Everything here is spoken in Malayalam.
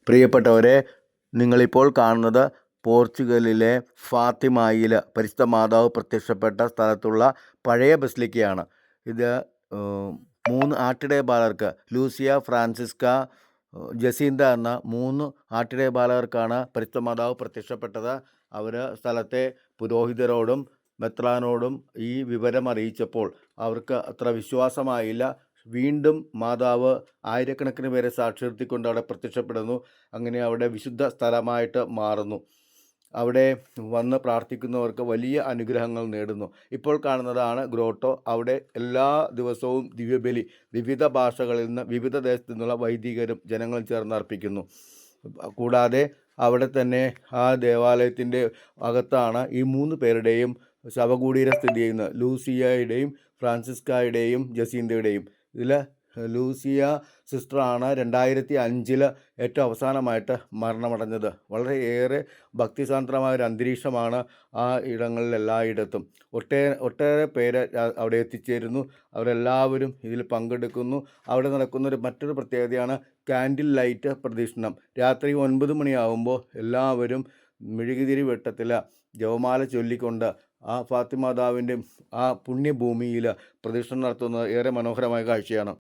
പ്രിയപ്പെട്ടവരെ, നിങ്ങളിപ്പോൾ കാണുന്നത് പോർച്ചുഗലിലെ ഫാത്തിമായിൽ പരിശുദ്ധ മാതാവ് പ്രത്യക്ഷപ്പെട്ട സ്ഥലത്തുള്ള പഴയ ബസിലിക്കയാണ്. ഇത് 3 ആട്ടിടയബാലകർക്ക് ലൂസിയ, ഫ്രാൻസിസ്ക, ജസീന്ത എന്ന 3 ആട്ടിടയബാലകർക്കാണ് പരിശുദ്ധ മാതാവ് പ്രത്യക്ഷപ്പെട്ടത്. അവർ സ്ഥലത്തെ പുരോഹിതരോടും മെത്രാനോടും ഈ വിവരം അറിയിച്ചപ്പോൾ അവർക്ക് അത്ര വിശ്വാസമായില്ല. വീണ്ടും മാതാവ് ആയിരക്കണക്കിന് പേരെ സാക്ഷി നിർത്തിക്കൊണ്ട് അവിടെ പ്രത്യക്ഷപ്പെടുന്നു. അങ്ങനെ അവിടെ വിശുദ്ധ സ്ഥലമായിട്ട് മാറുന്നു. അവിടെ വന്ന് പ്രാർത്ഥിക്കുന്നവർക്ക് വലിയ അനുഗ്രഹങ്ങൾ നേടുന്നു. ഇപ്പോൾ കാണുന്നതാണ് ഗ്രോട്ടോ. അവിടെ എല്ലാ ദിവസവും ദിവ്യബലി വിവിധ ഭാഷകളിൽ നിന്ന്, വിവിധ ദേശത്തു നിന്നുള്ള വൈദികരും ജനങ്ങളും ചേർന്ന് അർപ്പിക്കുന്നു. കൂടാതെ അവിടെ തന്നെ ആ ദേവാലയത്തിൻ്റെ അകത്താണ് ഈ 3 പേരുടെയും ശവകുടീരം സ്ഥിതി ചെയ്യുന്നത്. ലൂസിയയുടെയും ഫ്രാൻസിസ്കായുടെയും ജസീന്തയുടെയും. ഇതിൽ ലൂസിയ സിസ്റ്ററാണ് 2005 ഏറ്റവും അവസാനമായിട്ട് മരണമടഞ്ഞത്. വളരെയേറെ ഭക്തിസാന്ദ്രമായ ഒരു അന്തരീക്ഷമാണ് ആ ഇടങ്ങളിലെല്ലായിടത്തും. ഒട്ടേറെ പേര് അവിടെ എത്തിച്ചേരുന്നു. അവരെല്ലാവരും ഇതിൽ പങ്കെടുക്കുന്നു. അവിടെ നടക്കുന്നൊരു മറ്റൊരു പ്രത്യേകതയാണ് കാൻഡിൽ ലൈറ്റ് പ്രദക്ഷിണം. രാത്രി 9 മണിയാകുമ്പോൾ എല്ലാവരും മെഴുകുതിരി വെട്ടത്തിൽ ജപമാല ചൊല്ലിക്കൊണ്ട് ആ ഫാത്തിമാതാവിൻ്റെ ആ പുണ്യഭൂമിയിൽ പ്രദക്ഷിണം നടത്തുന്നത് ഏറെ മനോഹരമായ കാഴ്ചയാണ്.